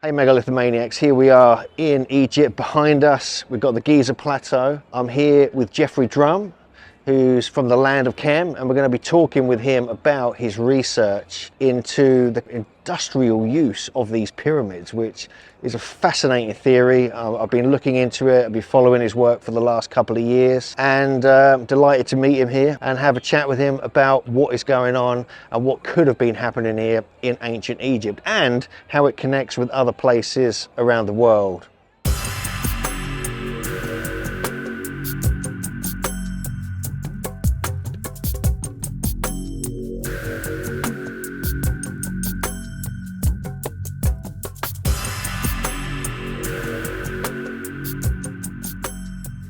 Hey Megalithomaniacs, here we are in Egypt. Behind us we've got the Giza Plateau. I'm here with Jeffrey Drum, who's from the land of Chem, and we're going to be talking with him about his research into the industrial use of these pyramids, which is a fascinating theory. I've been looking into it, I've been following his work for the last couple of years, and I'm delighted to meet him here and have a chat with him about what is going on and what could have been happening here in ancient Egypt and how it connects with other places around the world.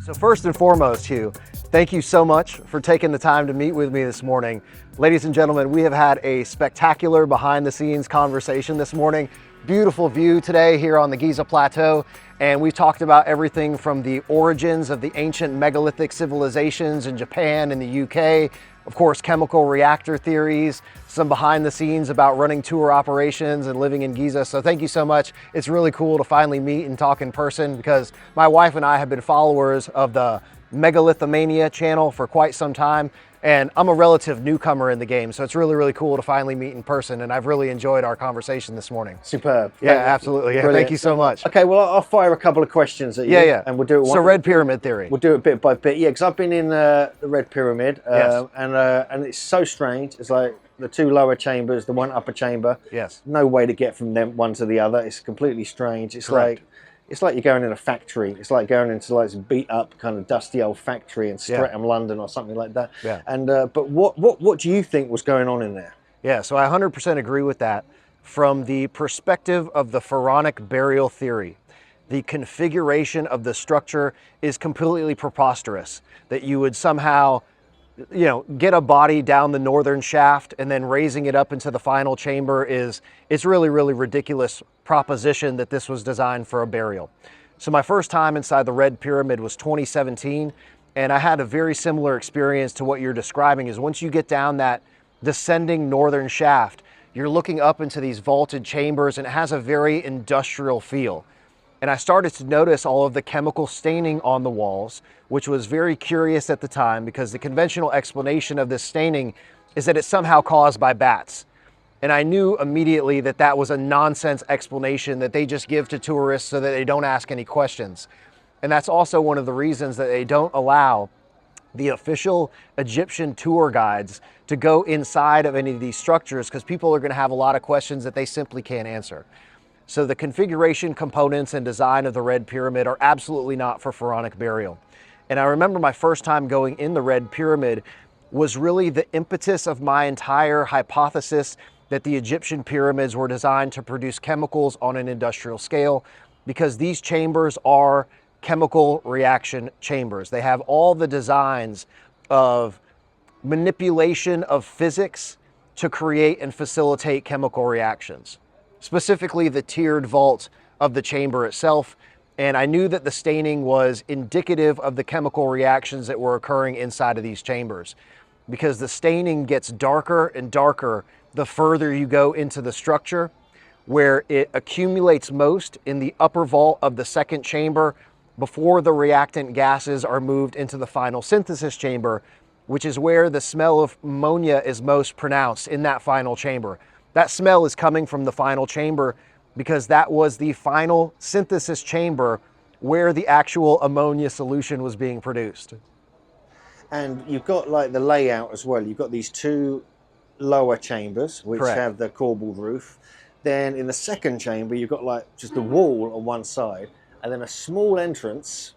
So first and foremost, Hugh, thank you so much for taking the time to meet with me this morning. Ladies and gentlemen, we have had a spectacular behind the scenes conversation this morning. Beautiful view today here on the Giza Plateau. And we've talked about everything from the origins of the ancient megalithic civilizations in Japan and the UK, of course, chemical reactor theories, some behind the scenes about running tour operations and living in Giza. So thank you so much. It's really cool to finally meet and talk in person because my wife and I have been followers of the Megalithomania channel for quite some time. And I'm a relative newcomer in the game, so it's really, really cool to finally meet in person. And I've really enjoyed our conversation this morning. Superb. Yeah, absolutely. Yeah, thank you so much. Okay, well, I'll fire a couple of questions at you. Yeah. And we'll do it So Red Pyramid theory. We'll do it bit by bit. Yeah, because I've been in the Red Pyramid, Yes. and it's so strange. It's like the two lower chambers, the one upper chamber. Yes. No way to get from them one to the other. It's completely strange. It's Correct. like you're going in a factory. It's like going into like some beat up kind of dusty old factory in Streatham, London, or something like that. Yeah. And but what do you think was going on in there? Yeah, so I 100% agree with that. From the perspective of the pharaonic burial theory, the configuration of the structure is completely preposterous. That you would somehow, get a body down the northern shaft and then raising it up into the final chamber it's really, really ridiculous proposition that this was designed for a burial. So my first time inside the Red Pyramid was 2017, and I had a very similar experience to what you're describing. Is once you get down that descending northern shaft, you're looking up into these vaulted chambers, and it has a very industrial feel. And I started to notice all of the chemical staining on the walls, which was very curious at the time because the conventional explanation of this staining is that it's somehow caused by bats. And I knew immediately that that was a nonsense explanation that they just give to tourists so that they don't ask any questions. And that's also one of the reasons that they don't allow the official Egyptian tour guides to go inside of any of these structures because people are going to have a lot of questions that they simply can't answer. So the configuration, components, and design of the Red Pyramid are absolutely not for pharaonic burial. And I remember my first time going in the Red Pyramid was really the impetus of my entire hypothesis that the Egyptian pyramids were designed to produce chemicals on an industrial scale, because these chambers are chemical reaction chambers. They have all the designs of manipulation of physics to create and facilitate chemical reactions, specifically the tiered vault of the chamber itself. And I knew that the staining was indicative of the chemical reactions that were occurring inside of these chambers, because the staining gets darker and darker the further you go into the structure, where it accumulates most in the upper vault of the second chamber before the reactant gases are moved into the final synthesis chamber, which is where the smell of ammonia is most pronounced in that final chamber. That smell is coming from the final chamber because that was the final synthesis chamber where the actual ammonia solution was being produced. And you've got like the layout as well. You've got these two lower chambers which Correct. have the corbelled roof. Then in the second chamber you've got like just the wall on one side and then a small entrance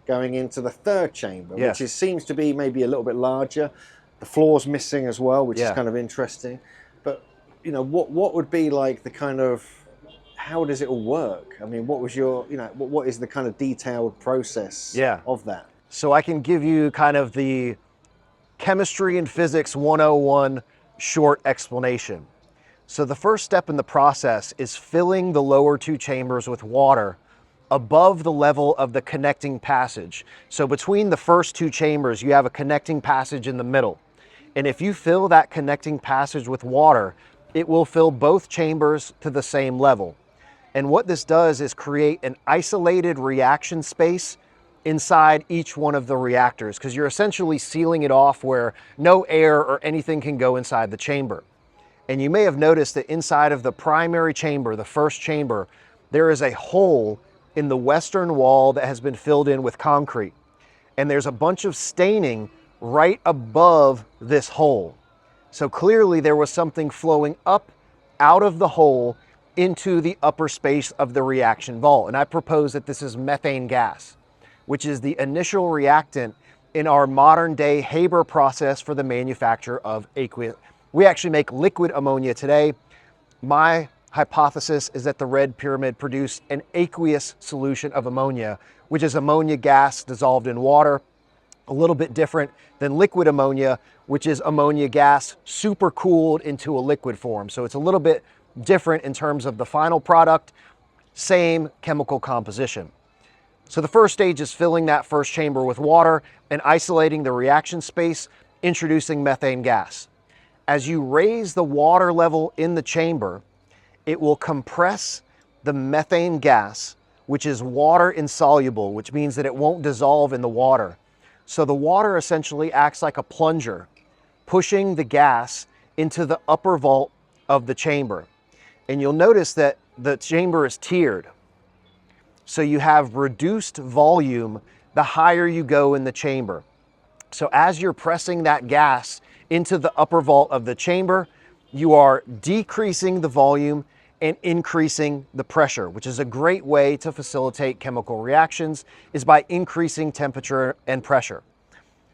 going into the third chamber. Yes. Which seems to be maybe a little bit larger. The floor's missing as well, which is Yeah. kind of interesting. But what would be like the kind of, how does it all work? I mean, what was your, what is the kind of detailed process of that? So I can give you kind of the chemistry and physics 101 short explanation. So the first step in the process is filling the lower two chambers with water above the level of the connecting passage. So between the first two chambers, you have a connecting passage in the middle. And if you fill that connecting passage with water, it will fill both chambers to the same level. And what this does is create an isolated reaction space inside each one of the reactors, because you're essentially sealing it off where no air or anything can go inside the chamber. And you may have noticed that inside of the primary chamber, the first chamber, there is a hole in the western wall that has been filled in with concrete. And there's a bunch of staining right above this hole. So clearly there was something flowing up out of the hole into the upper space of the reaction vault. And I propose that this is methane gas, which is the initial reactant in our modern day Haber process for the manufacture of aqueous. We actually make liquid ammonia today. My hypothesis is that the red pyramid produced an aqueous solution of ammonia, which is ammonia gas dissolved in water, a little bit different than liquid ammonia, which is ammonia gas supercooled into a liquid form. So it's a little bit different in terms of the final product, same chemical composition. So the first stage is filling that first chamber with water and isolating the reaction space, introducing methane gas. As you raise the water level in the chamber, it will compress the methane gas, which is water insoluble, which means that it won't dissolve in the water. So the water essentially acts like a plunger, pushing the gas into the upper vault of the chamber. And you'll notice that the chamber is tiered. So you have reduced volume the higher you go in the chamber. So as you're pressing that gas into the upper vault of the chamber, you are decreasing the volume and increasing the pressure, which is a great way to facilitate chemical reactions, is by increasing temperature and pressure.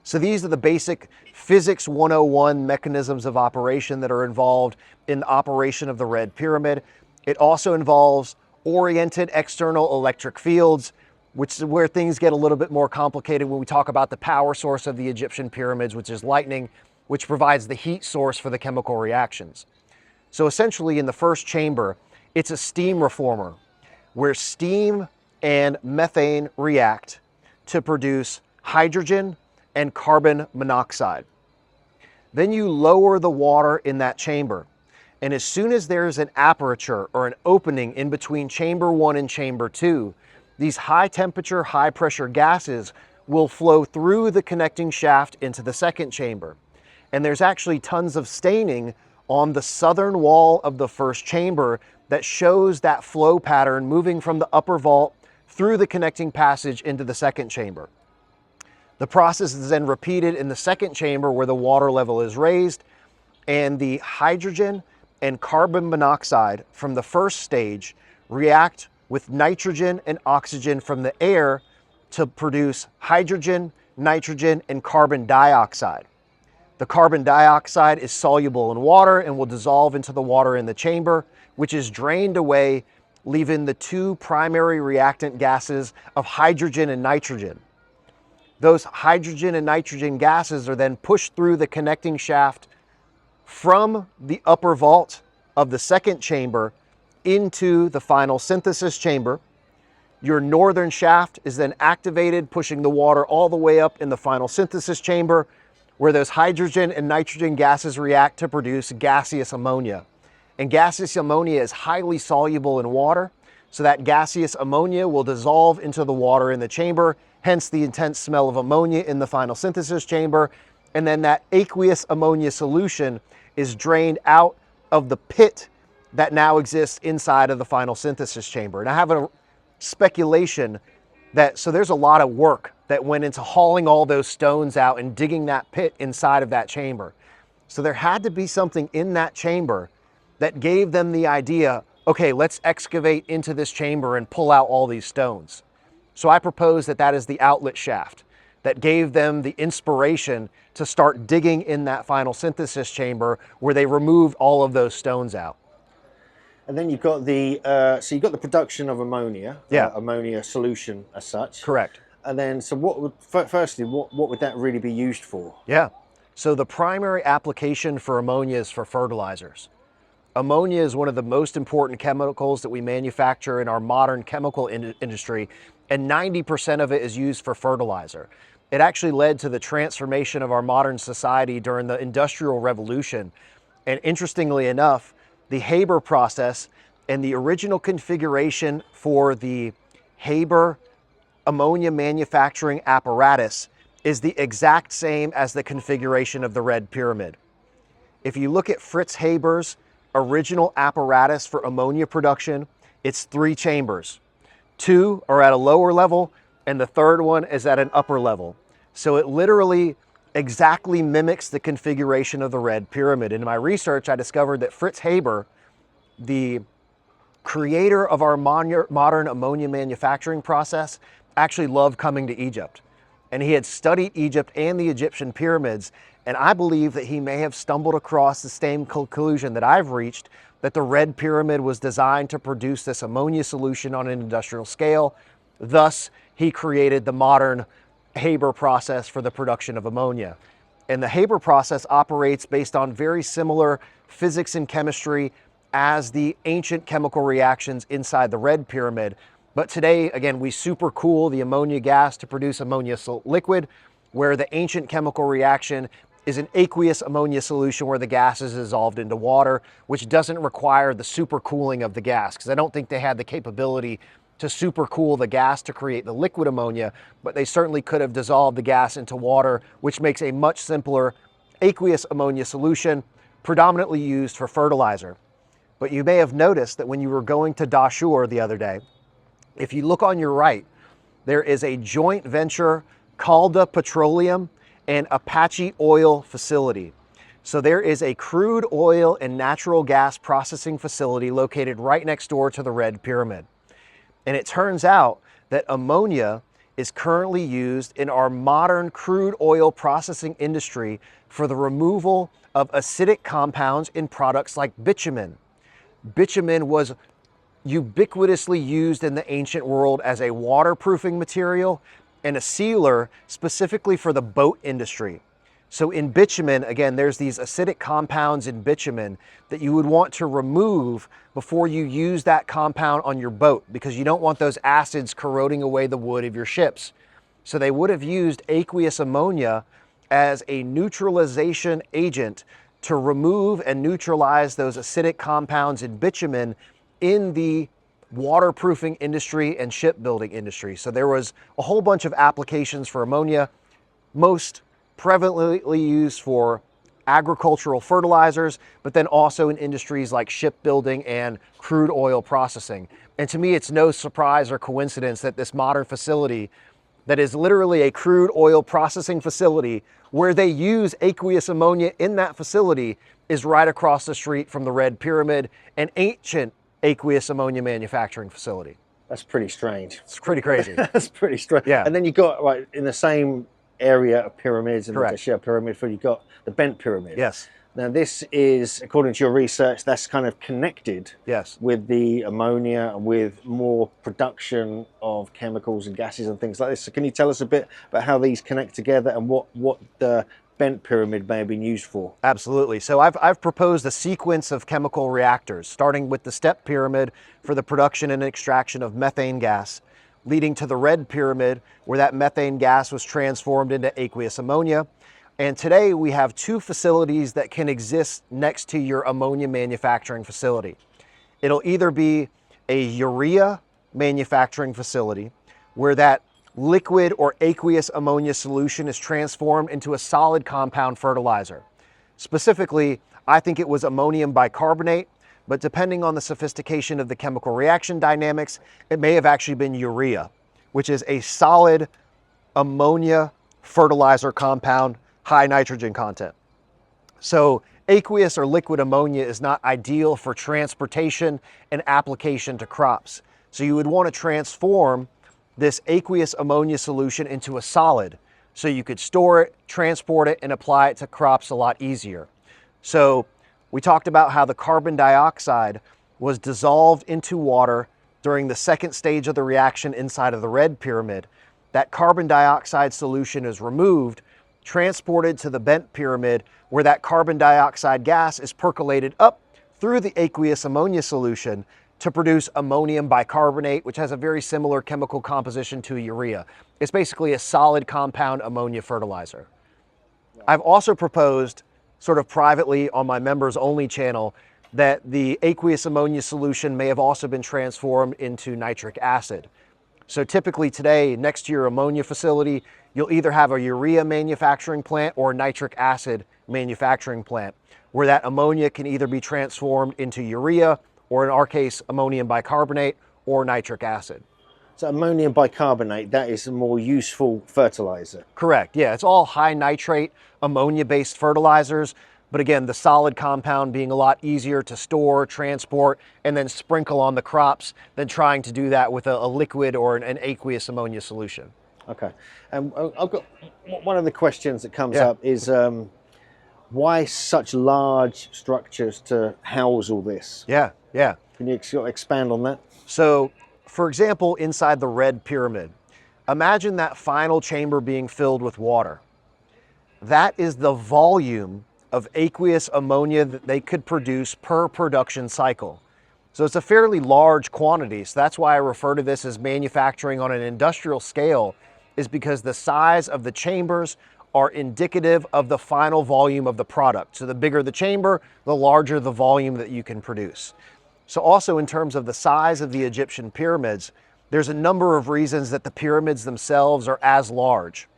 So these are the basic physics 101 mechanisms of operation that are involved in the operation of the red pyramid. It also involves oriented external electric fields, which is where things get a little bit more complicated when we talk about the power source of the Egyptian pyramids, which is lightning, which provides the heat source for the chemical reactions. So essentially in the first chamber, it's a steam reformer where steam and methane react to produce hydrogen and carbon monoxide. Then you lower the water in that chamber. And as soon as there's an aperture or an opening in between chamber 1 and chamber 2, these high temperature, high pressure gases will flow through the connecting shaft into the second chamber. And there's actually tons of staining on the southern wall of the first chamber that shows that flow pattern moving from the upper vault through the connecting passage into the second chamber. The process is then repeated in the second chamber where the water level is raised, and the hydrogen and carbon monoxide from the first stage react with nitrogen and oxygen from the air to produce hydrogen, nitrogen, and carbon dioxide. The carbon dioxide is soluble in water and will dissolve into the water in the chamber, which is drained away, leaving the two primary reactant gases of hydrogen and nitrogen. Those hydrogen and nitrogen gases are then pushed through the connecting shaft from the upper vault of the second chamber into the final synthesis chamber. Your northern shaft is then activated, pushing the water all the way up in the final synthesis chamber, where those hydrogen and nitrogen gases react to produce gaseous ammonia. And gaseous ammonia is highly soluble in water, so that gaseous ammonia will dissolve into the water in the chamber, hence the intense smell of ammonia in the final synthesis chamber. And then that aqueous ammonia solution is drained out of the pit that now exists inside of the final synthesis chamber. And I have a speculation that, so there's a lot of work that went into hauling all those stones out and digging that pit inside of that chamber. So there had to be something in that chamber that gave them the idea, okay, let's excavate into this chamber and pull out all these stones. So I propose that that is the outlet shaft that gave them the inspiration to start digging in that final synthesis chamber where they removed all of those stones out. And then you've got the, so you've got the production of ammonia, ammonia solution as such. Correct. And then, so what would, firstly, what would that really be used for? Yeah. So the primary application for ammonia is for fertilizers. Ammonia is one of the most important chemicals that we manufacture in our modern chemical industry, and 90% of it is used for fertilizer. It actually led to the transformation of our modern society during the Industrial Revolution. And interestingly enough, the Haber process And the original configuration for the Haber ammonia manufacturing apparatus is the exact same as the configuration of the red pyramid. If you look at Fritz Haber's original apparatus for ammonia production, it's 3 chambers. 2 are at a lower level, and the third one is at an upper level. So it literally exactly mimics the configuration of the red pyramid. In my research, I discovered that Fritz Haber, the creator of our modern ammonia manufacturing process, actually loved coming to Egypt. And he had studied Egypt and the Egyptian pyramids, and I believe that he may have stumbled across the same conclusion that I've reached, that the red pyramid was designed to produce this ammonia solution on an industrial scale. Thus, he created the modern Haber process for the production of ammonia. And the Haber process operates based on very similar physics and chemistry as the ancient chemical reactions inside the red pyramid. But today, again, we supercool the ammonia gas to produce ammonia liquid, where the ancient chemical reaction is an aqueous ammonia solution where the gas is dissolved into water, which doesn't require the supercooling of the gas, because I don't think they had the capability to supercool the gas to create the liquid ammonia, but they certainly could have dissolved the gas into water, which makes a much simpler aqueous ammonia solution, predominantly used for fertilizer. But you may have noticed that when you were going to Dashur the other day, if you look on your right, there is a joint venture Calda Petroleum and Apache Oil facility. So there is a crude oil and natural gas processing facility located right next door to the red pyramid. And it turns out that ammonia is currently used in our modern crude oil processing industry for the removal of acidic compounds in products like bitumen. Bitumen was ubiquitously used in the ancient world as a waterproofing material and a sealer specifically for the boat industry. So in bitumen, again, there's these acidic compounds in bitumen that you would want to remove before you use that compound on your boat, because you don't want those acids corroding away the wood of your ships. So they would have used aqueous ammonia as a neutralization agent to remove and neutralize those acidic compounds in bitumen in the waterproofing industry and shipbuilding industry. So there was a whole bunch of applications for ammonia, most prevalently used for agricultural fertilizers, but then also in industries like shipbuilding and crude oil processing. And to me, it's no surprise or coincidence that this modern facility that is literally a crude oil processing facility where they use aqueous ammonia in that facility is right across the street from the red pyramid, an ancient aqueous ammonia manufacturing facility. That's pretty strange. It's pretty crazy. That's pretty strange. Yeah. And then you got, right, in the same area of pyramids and the share pyramid, you've got the bent pyramid. Yes. Now this is, according to your research, that's kind of connected with the ammonia and with more production of chemicals and gases and things like this. So can you tell us a bit about how these connect together and what the bent pyramid may have been used for? Absolutely. So I've proposed a sequence of chemical reactors, starting with the step pyramid for the production and extraction of methane gas, leading to the red pyramid where that methane gas was transformed into aqueous ammonia. And today we have 2 facilities that can exist next to your ammonia manufacturing facility. It'll either be a urea manufacturing facility where that liquid or aqueous ammonia solution is transformed into a solid compound fertilizer. Specifically, I think it was ammonium bicarbonate, but depending on the sophistication of the chemical reaction dynamics, it may have actually been urea, which is a solid ammonia fertilizer compound, high nitrogen content. So aqueous or liquid ammonia is not ideal for transportation and application to crops. So you would want to transform this aqueous ammonia solution into a solid so you could store it, transport it, and apply it to crops a lot easier. So we talked about how the carbon dioxide was dissolved into water during the second stage of the reaction inside of the red pyramid. That carbon dioxide solution is removed, transported to the bent pyramid where that carbon dioxide gas is percolated up through the aqueous ammonia solution to produce ammonium bicarbonate, which has a very similar chemical composition to urea. It's basically a solid compound ammonia fertilizer. I've also proposed, sort of privately on my members only channel, that the aqueous ammonia solution may have also been transformed into nitric acid. So typically today, next to your ammonia facility, you'll either have a urea manufacturing plant or a nitric acid manufacturing plant, where that ammonia can either be transformed into urea, or in our case, ammonium bicarbonate or nitric acid. So ammonium bicarbonate, that is a more useful fertilizer. Correct, yeah, it's all high nitrate ammonia-based fertilizers, but again, the solid compound being a lot easier to store, transport, and then sprinkle on the crops than trying to do that with a liquid or an aqueous ammonia solution. Okay, and I've got one of the questions that comes Yeah. up is why such large structures to house all this? Yeah, yeah. Can you expand on that? So, for example, inside the red pyramid, imagine that final chamber being filled with water. That is the volume of aqueous ammonia that they could produce per production cycle. So it's a fairly large quantity. So that's why I refer to this as manufacturing on an industrial scale, is because the size of the chambers are indicative of the final volume of the product. So the bigger the chamber, the larger the volume that you can produce. So also in terms of the size of the Egyptian pyramids, there's a number of reasons that the pyramids themselves are as large.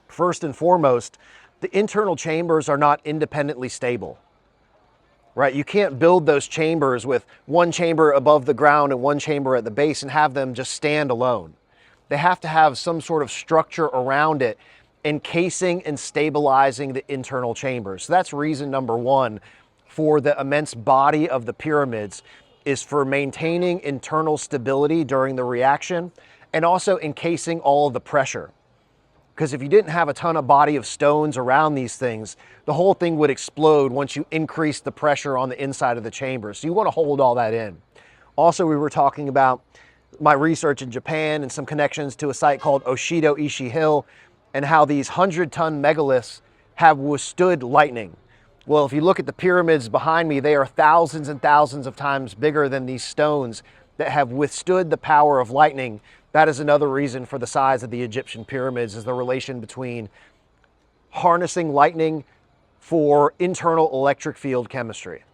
First and foremost, the internal chambers are not independently stable, right? You can't build those chambers with one chamber above the ground and one chamber at the base and have them just stand alone. They have to have some sort of structure around it, encasing and stabilizing the internal chambers. So that's reason number one for the immense body of the pyramids, is for maintaining internal stability during the reaction and also encasing all of the pressure. Because if you didn't have a ton of body of stones around these things, the whole thing would explode once you increase the pressure on the inside of the chamber. So you want to hold all that in. Also, we were talking about my research in Japan and some connections to a site called Oshido Ishi Hill, and how these 100-ton megaliths have withstood lightning. Well, if you look at the pyramids behind me, they are thousands and thousands of times bigger than these stones that have withstood the power of lightning. That is another reason for the size of the Egyptian pyramids, is the relation between harnessing lightning for internal electric field chemistry.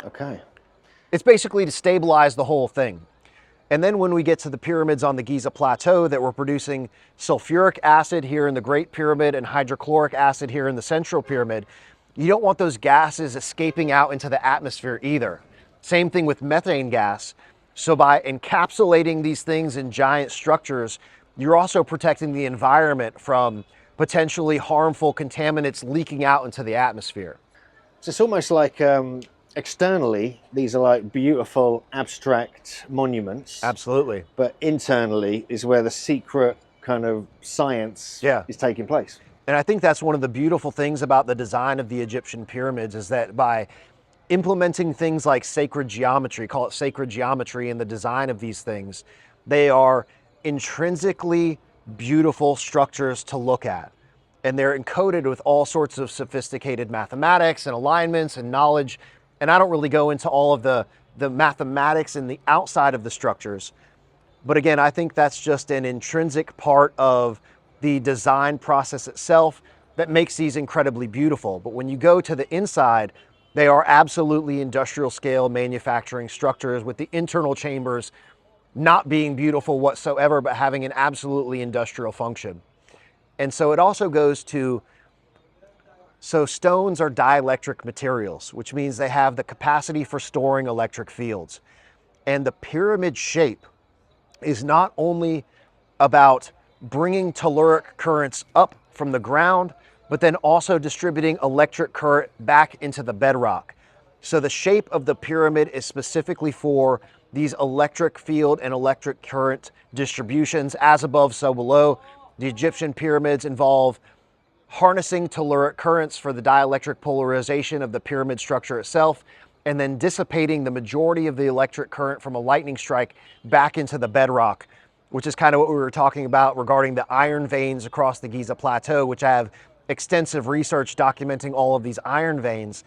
Okay. It's basically to stabilize the whole thing. And then when we get to the pyramids on the Giza Plateau that were producing sulfuric acid here in the Great Pyramid and hydrochloric acid here in the Central Pyramid, you don't want those gases escaping out into the atmosphere either. Same thing with methane gas. So by encapsulating these things in giant structures, you're also protecting the environment from potentially harmful contaminants leaking out into the atmosphere. So it's almost like externally, these are like beautiful abstract monuments. Absolutely. But internally is where the secret kind of science is taking place. And I think that's one of the beautiful things about the design of the Egyptian pyramids, is that by implementing things like sacred geometry, call it sacred geometry, in the design of these things, they are intrinsically beautiful structures to look at. And they're encoded with all sorts of sophisticated mathematics and alignments and knowledge. And I don't really go into all of the mathematics in the outside of the structures. But again, I think that's just an intrinsic part of the design process itself that makes these incredibly beautiful. But when you go to the inside, they are absolutely industrial scale manufacturing structures, with the internal chambers not being beautiful whatsoever, but having an absolutely industrial function. And so it also goes to, so stones are dielectric materials, which means they have the capacity for storing electric fields. And the pyramid shape is not only about bringing telluric currents up from the ground, but then also distributing electric current back into the bedrock. So the shape of the pyramid is specifically for these electric field and electric current distributions, as above, so below. The Egyptian pyramids involve harnessing telluric currents for the dielectric polarization of the pyramid structure itself, and then dissipating the majority of the electric current from a lightning strike back into the bedrock, which is kind of what we were talking about regarding the iron veins across the Giza Plateau, which I have extensive research documenting all of these iron veins.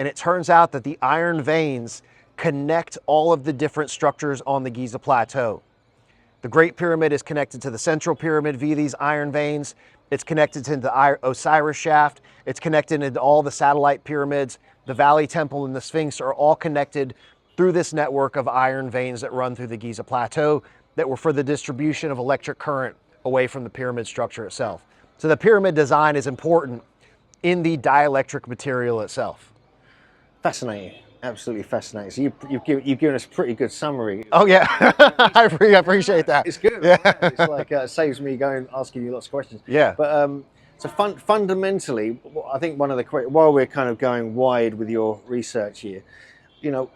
And it turns out that the iron veins connect all of the different structures on the Giza Plateau. The Great Pyramid is connected to the Central Pyramid via these iron veins. It's connected to the Osiris shaft. It's connected into all the satellite pyramids. the Valley Temple, and the Sphinx are all connected through this network of iron veins that run through the Giza Plateau that were for the distribution of electric current away from the pyramid structure itself. So the pyramid design is important in the dielectric material itself. Fascinating. Absolutely fascinating. So you've given us a pretty good summary. Oh yeah, I appreciate that. It's good. Yeah. Right? It's like it saves me going asking you lots of questions. Yeah. But so fundamentally, I think one of the while we're kind of going wide with your research here, you know,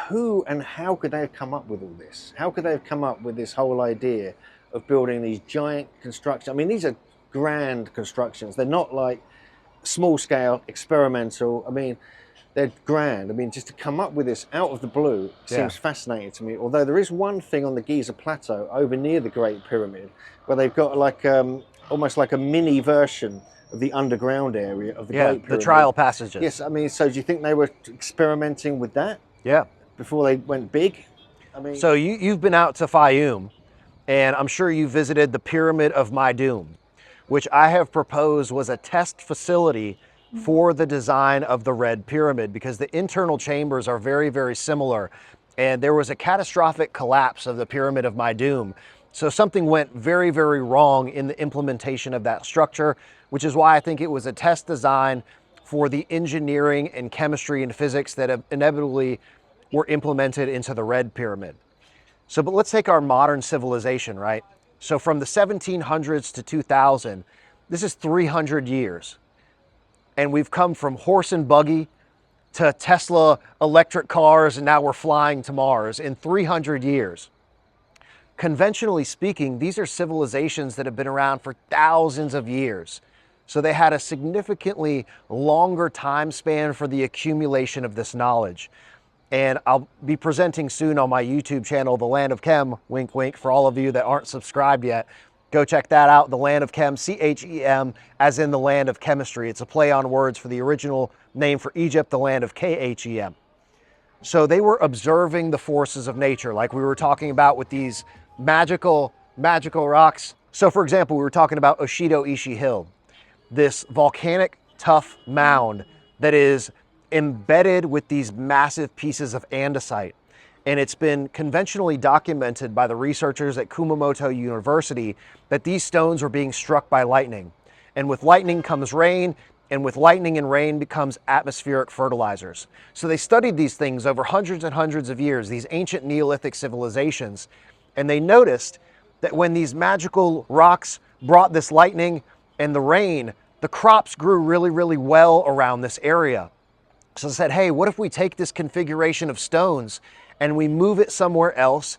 who and how could they have come up with all this? How could they have come up with this whole idea of building these giant constructions? I mean, these are grand constructions. They're not like small scale, experimental. I mean, they're grand. I mean, just to come up with this out of the blue seems fascinating to me. Although there is one thing on the Giza Plateau over near the Great Pyramid where they've got like almost like a mini version of the underground area of the Great Pyramid. The trial passages. Yes, I mean, so do you think they were experimenting with that? Yeah. Before they went big? I mean, so you've been out to Fayum, and I'm sure you visited the Pyramid of Meidum, which I have proposed was a test facility for the design of the Red Pyramid, because the internal chambers are very, very similar. And there was a catastrophic collapse of the Pyramid of Meidum. So something went very, very wrong in the implementation of that structure, which is why I think it was a test design for the engineering and chemistry and physics that have inevitably were implemented into the Red Pyramid. So, but let's take our modern civilization, right? So from the 1700s to 2000, this is 300 years. And we've come from horse and buggy to Tesla electric cars, and now we're flying to Mars in 300 years. Conventionally speaking, these are civilizations that have been around for thousands of years. So they had a significantly longer time span for the accumulation of this knowledge. And I'll be presenting soon on my YouTube channel, The Land of Chem, wink, wink, for all of you that aren't subscribed yet. Go check that out, The Land of Chem, C-H-E-M, as in the land of chemistry. It's a play on words for the original name for Egypt, the land of K-H-E-M. So they were observing the forces of nature, like we were talking about with these magical rocks. So for example, we were talking about Oshido Ishi Hill, this volcanic tough mound that is embedded with these massive pieces of andesite. And it's been conventionally documented by the researchers at Kumamoto University that these stones were being struck by lightning. And with lightning comes rain, and with lightning and rain becomes atmospheric fertilizers. So they studied these things over hundreds and hundreds of years, these ancient Neolithic civilizations, and they noticed that when these magical rocks brought this lightning and the rain, the crops grew really, really well around this area. So they said, hey, what if we take this configuration of stones and we move it somewhere else?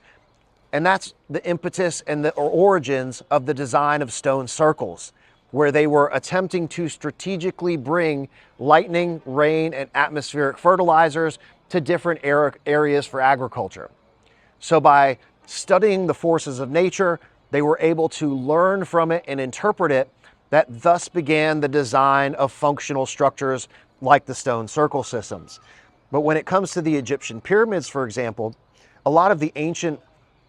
And that's the impetus and the origins of the design of stone circles, where they were attempting to strategically bring lightning, rain, and atmospheric fertilizers to different areas for agriculture. So by studying the forces of nature, they were able to learn from it and interpret it, that thus began the design of functional structures like the stone circle systems. But when it comes to the Egyptian pyramids, for example, a lot of the ancient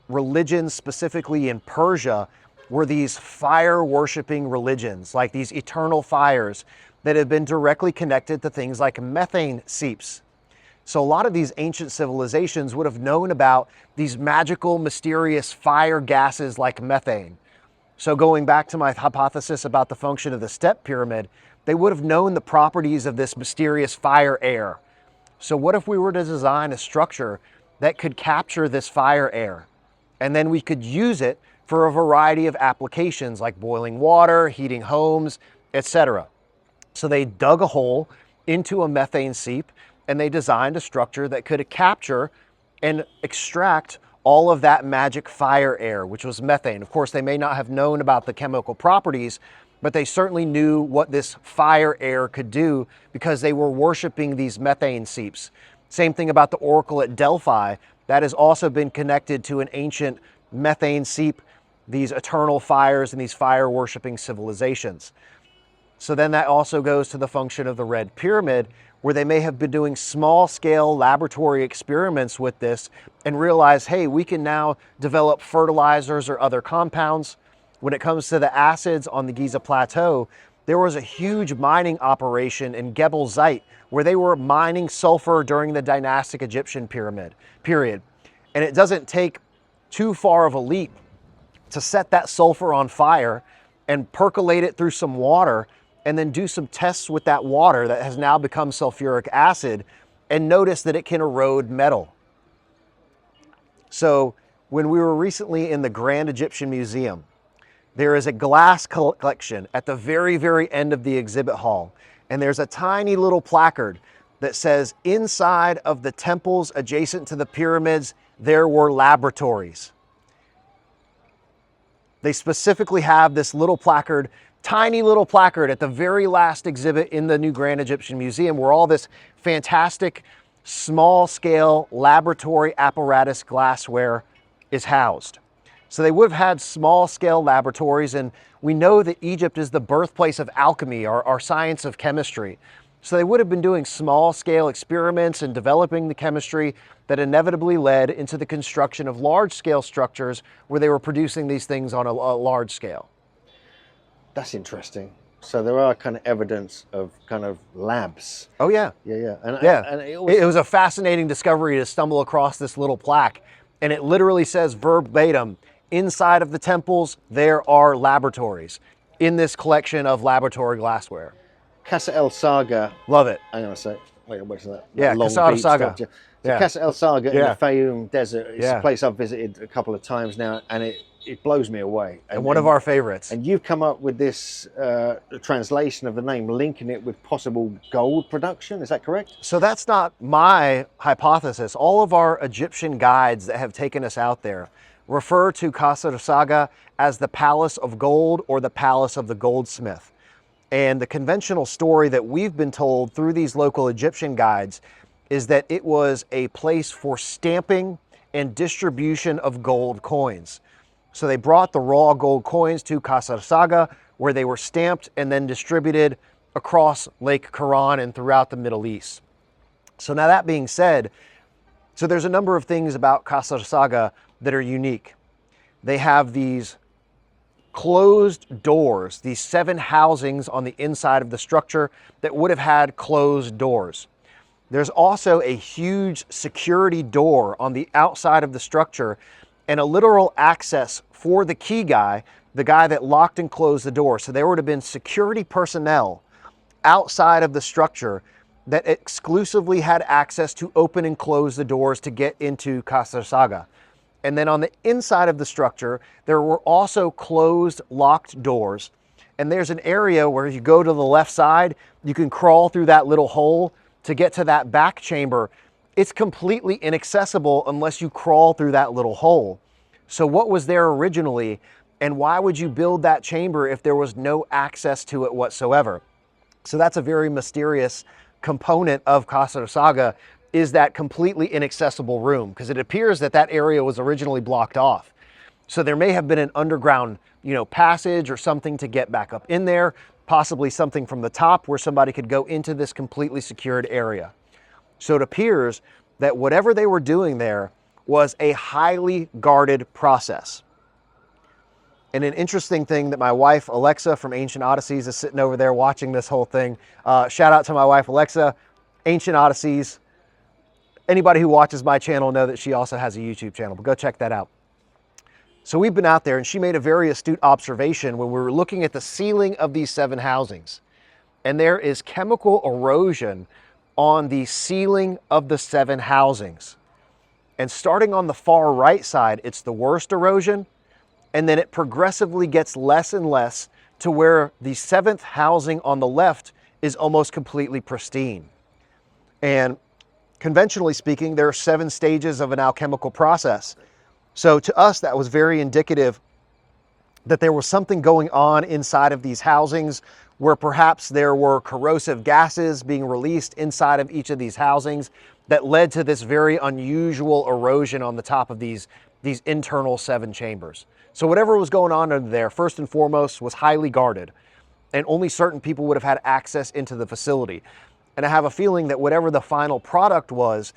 religions, specifically in Persia, were these fire-worshipping religions, like these eternal fires that have been directly connected to things like methane seeps. So a lot of these ancient civilizations would have known about these magical, mysterious fire gases like methane. So going back to my hypothesis about the function of the step pyramid, they would have known the properties of this mysterious fire air. So what if we were to design a structure that could capture this fire air? And then we could use it for a variety of applications like boiling water, heating homes, etc. So they dug a hole into a methane seep and they designed a structure that could capture and extract all of that magic fire air, which was methane. Of course, they may not have known about the chemical properties, but they certainly knew what this fire air could do because they were worshiping these methane seeps. Same thing about the oracle at Delphi. That has also been connected to an ancient methane seep, these eternal fires and these fire worshiping civilizations. So then that also goes to the function of the Red Pyramid, where they may have been doing small scale laboratory experiments with this and realize, hey, we can now develop fertilizers or other compounds. When it comes to the acids on the Giza Plateau, there was a huge mining operation in Gebel Zeit where they were mining sulfur during the dynastic Egyptian period. And it doesn't take too far of a leap to set that sulfur on fire and percolate it through some water and then do some tests with that water that has now become sulfuric acid and notice that it can erode metal. So when we were recently in the Grand Egyptian Museum, there is a glass collection at the very, very end of the exhibit hall. And there's a tiny little placard that says, inside of the temples adjacent to the pyramids, there were laboratories. They specifically have this little placard, tiny little placard at the very last exhibit in the new Grand Egyptian Museum where all this fantastic small scale laboratory apparatus glassware is housed. So they would have had small scale laboratories, and we know that Egypt is the birthplace of alchemy, our science of chemistry. So they would have been doing small scale experiments and developing the chemistry that inevitably led into the construction of large scale structures where they were producing these things on a large scale. That's interesting. So there are kind of evidence of kind of labs. Oh yeah. Yeah. And it was a fascinating discovery to stumble across this little plaque, and it literally says verbatim, inside of the temples, there are laboratories in this collection of laboratory glassware. Qasr el Sagha. Love it. I'm going to say, what's that? Yeah, Qasr Sagha. So Qasr el Sagha in the Fayoum Desert is a place I've visited a couple of times now, and it blows me away. And one of our favorites. And you've come up with this translation of the name, linking it with possible gold production. Is that correct? So that's not my hypothesis. All of our Egyptian guides that have taken us out there refer to Qasr Sagha as the Palace of Gold or the Palace of the Goldsmith. And the conventional story that we've been told through these local Egyptian guides is that it was a place for stamping and distribution of gold coins. So they brought the raw gold coins to Qasr Sagha, where they were stamped and then distributed across Lake Quran and throughout the Middle East. So now that being said, so there's a number of things about Qasr Sagha that are unique. They have these closed doors, these 7 housings on the inside of the structure that would have had closed doors. There's also a huge security door on the outside of the structure and a literal access for the key guy, the guy that locked and closed the door. So there would have been security personnel outside of the structure that exclusively had access to open and close the doors to get into Qasr Sagha. And then on the inside of the structure, there were also closed, locked doors. And there's an area where you go to the left side, you can crawl through that little hole to get to that back chamber. It's completely inaccessible unless you crawl through that little hole. So what was there originally, and why would you build that chamber if there was no access to it whatsoever? So that's a very mysterious component of Qasr Sagha, is that completely inaccessible room, because it appears that that area was originally blocked off. So there may have been an underground, passage or something to get back up in there, possibly something from the top where somebody could go into this completely secured area. So it appears that whatever they were doing there was a highly guarded process. And an interesting thing that my wife, Alexa from Ancient Odysseys, is sitting over there watching this whole thing. Shout out to my wife, Alexa, Ancient Odysseys. Anybody who watches my channel know that she also has a YouTube channel, but go check that out. So we've been out there, and she made a very astute observation when we were looking at the ceiling of these 7 housings. And there is chemical erosion on the ceiling of the 7 housings. And starting on the far right side, it's the worst erosion, and then it progressively gets less and less to where the 7th housing on the left is almost completely pristine. And conventionally speaking, there are 7 stages of an alchemical process. So to us, that was very indicative that there was something going on inside of these housings where perhaps there were corrosive gases being released inside of each of these housings that led to this very unusual erosion on the top of these internal 7 chambers. So whatever was going on under there, first and foremost, was highly guarded, and only certain people would have had access into the facility. And I have a feeling that whatever the final product was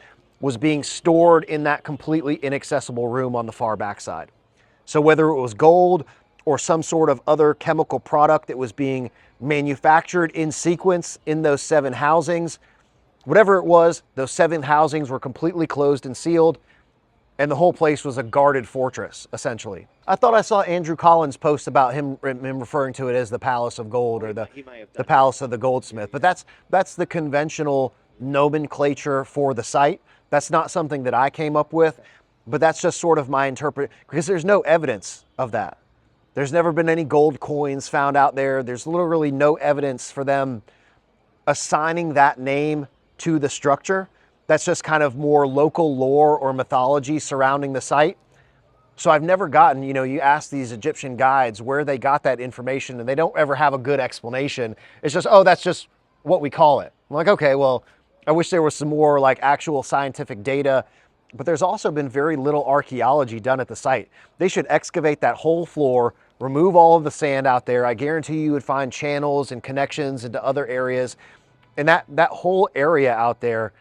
being stored in that completely inaccessible room on the far backside. So whether it was gold or some sort of other chemical product that was being manufactured in sequence in those 7 housings. Whatever it was, those 7 housings were completely closed and sealed, and the whole place was a guarded fortress, essentially. I thought I saw Andrew Collins post about him referring to it as the Palace of Gold, or the Palace of the Goldsmith, but that's the conventional nomenclature for the site. That's not something that I came up with, but that's just sort of my interpretation, because there's no evidence of that. There's never been any gold coins found out there. There's literally no evidence for them assigning that name to the structure. That's just kind of more local lore or mythology surrounding the site. So I've never gotten, you ask these Egyptian guides where they got that information, and they don't ever have a good explanation. It's just, oh, that's just what we call it. I'm like, okay, well, I wish there was some more like actual scientific data, but there's also been very little archaeology done at the site. They should excavate that whole floor, remove all of the sand out there. I guarantee you would find channels and connections into other areas. And that whole area out there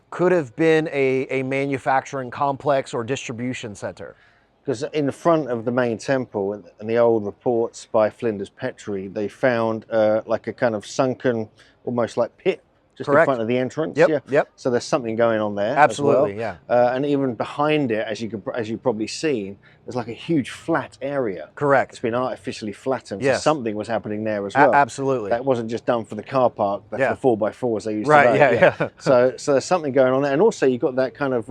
could have been a manufacturing complex or distribution center. Because in the front of the main temple, and the old reports by Flinders Petrie, they found like a kind of sunken, almost like pit, just Correct. in front of the entrance. Yep, yep. So there's something going on there. Absolutely, as well. And even behind it, as you've probably seen, there's like a huge flat area. Correct. It's been artificially flattened. Yes. So something was happening there as well. Absolutely. That wasn't just done for the car park, but Yeah. for the 4x4s they used Right, today. yeah. So there's something going on there. And also you've got that kind of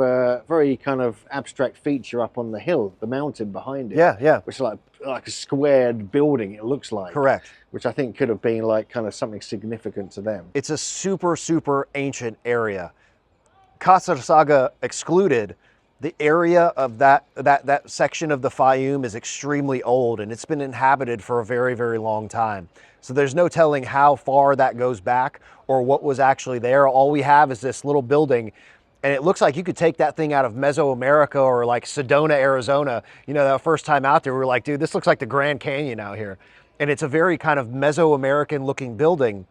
very kind of abstract feature up on the hill, the mountain behind it. Yeah. Which is like a squared building, it looks like. Correct. Which I think could have been like kind of something significant to them. It's a super, super ancient area. Qasr Sagha excluded, the area of that section of the Fayum is extremely old, and it's been inhabited for a very, very long time. So there's no telling how far that goes back or what was actually there. All we have is this little building, and it looks like you could take that thing out of Mesoamerica or like Sedona, Arizona. That first time out there, we were like, dude, this looks like the Grand Canyon out here. And it's a very kind of Mesoamerican looking building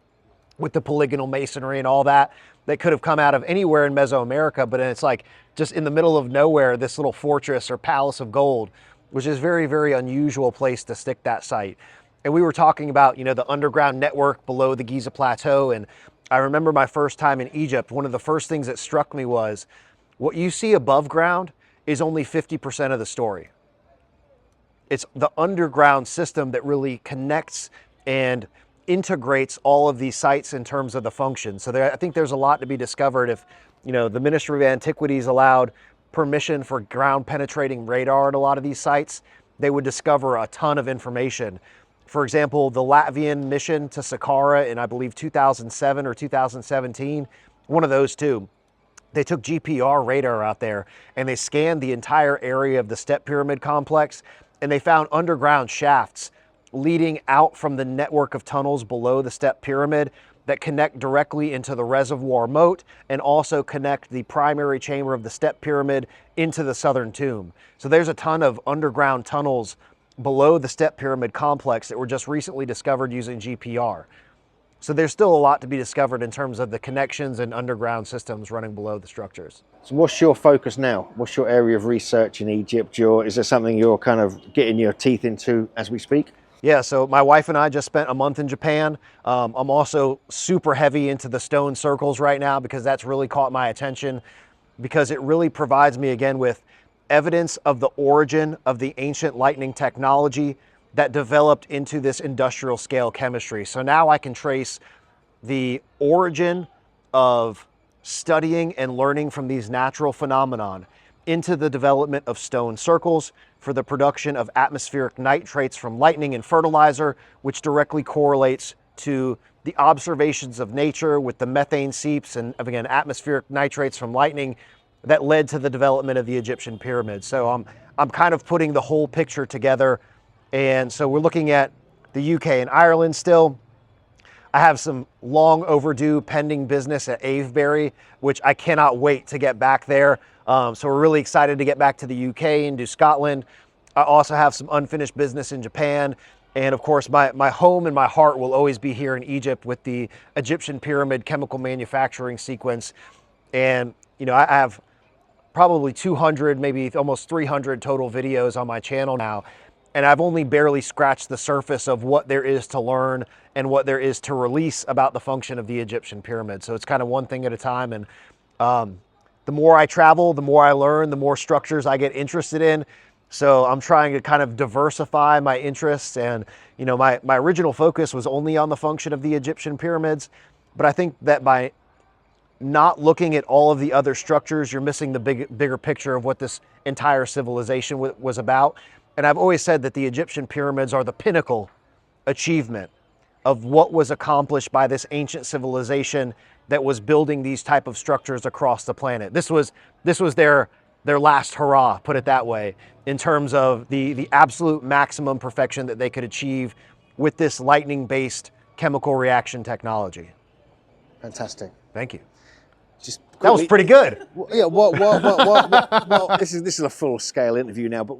with the polygonal masonry and all that could have come out of anywhere in Mesoamerica, but it's like just in the middle of nowhere, this little fortress or palace of gold, which is very, very unusual place to stick that site. And we were talking about, the underground network below the Giza Plateau. And I remember my first time in Egypt, one of the first things that struck me was what you see above ground is only 50% of the story. It's the underground system that really connects and integrates all of these sites in terms of the function. So I think there's a lot to be discovered if, the Ministry of Antiquities allowed permission for ground penetrating radar at a lot of these sites, they would discover a ton of information. For example, the Latvian mission to Saqqara in, I believe, 2007 or 2017, one of those two. They took GPR radar out there and they scanned the entire area of the Step Pyramid complex, and they found underground shafts leading out from the network of tunnels below the Step Pyramid that connect directly into the reservoir moat and also connect the primary chamber of the Step Pyramid into the southern tomb. So there's a ton of underground tunnels below the Step Pyramid complex that were just recently discovered using GPR. So there's still a lot to be discovered in terms of the connections and underground systems running below the structures. So what's your focus now? What's your area of research in Egypt? Is there something you're kind of getting your teeth into as we speak? Yeah, so my wife and I just spent a month in Japan. I'm also super heavy into the stone circles right now because that's really caught my attention, because it really provides me again with evidence of the origin of the ancient lightning technology that developed into this industrial scale chemistry. So now I can trace the origin of studying and learning from these natural phenomenon into the development of stone circles for the production of atmospheric nitrates from lightning and fertilizer, which directly correlates to the observations of nature with the methane seeps and, again, atmospheric nitrates from lightning that led to the development of the Egyptian pyramids. So I'm kind of putting the whole picture together. And so we're looking at the UK and Ireland still. I have some long overdue pending business at Avebury, which I cannot wait to get back there. So we're really excited to get back to the UK and do Scotland. I also have some unfinished business in Japan. And of course, my home and my heart will always be here in Egypt with the Egyptian pyramid chemical manufacturing sequence. And, I have probably 200, maybe almost 300 total videos on my channel now. And I've only barely scratched the surface of what there is to learn and what there is to release about the function of the Egyptian pyramid. So it's kind of one thing at a time. And the more I travel, the more I learn, the more structures I get interested in. So I'm trying to kind of diversify my interests. And, you know, my original focus was only on the function of the Egyptian pyramids. But I think that by not looking at all of the other structures, you're missing the bigger picture of what this entire civilization was about. And I've always said that the Egyptian pyramids are the pinnacle achievement of what was accomplished by this ancient civilization that was building these type of structures across the planet. This was their last hurrah, put it that way, in terms of the absolute maximum perfection that they could achieve with this lightning-based chemical reaction technology. Fantastic. Thank you. Just That was pretty good. Yeah. Well, this is a full-scale interview now, but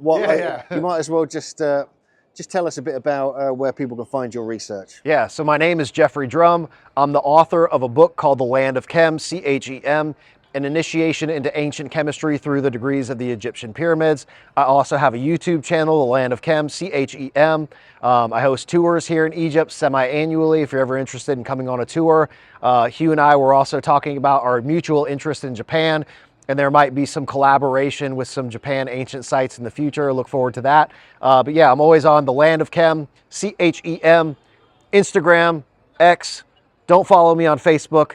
you might as well just tell us a bit about where people can find your research. Yeah. So my name is Jeffrey Drum. I'm the author of a book called The Land of Chem, Chem. An initiation into ancient chemistry through the degrees of the Egyptian pyramids. I also have a YouTube channel, The Land of Chem, Chem. I host tours here in Egypt semi-annually if you're ever interested in coming on a tour. Hugh and I were also talking about our mutual interest in Japan, and there might be some collaboration with some Japan ancient sites in the future. Look forward to that. But yeah, I'm always on The Land of Chem, Chem, Instagram, X. Don't follow me on Facebook.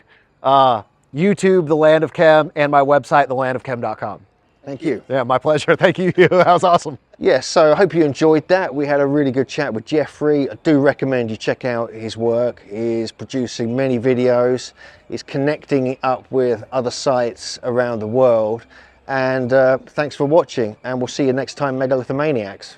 YouTube, The Land of Chem, and my website, thelandofchem.com. Thank you. Yeah, my pleasure. Thank you. That was awesome. Yeah, so I hope you enjoyed that. We had a really good chat with Jeffrey. I do recommend you check out his work. He's producing many videos. He's connecting up with other sites around the world. And thanks for watching, and we'll see you next time, Megalithomaniacs.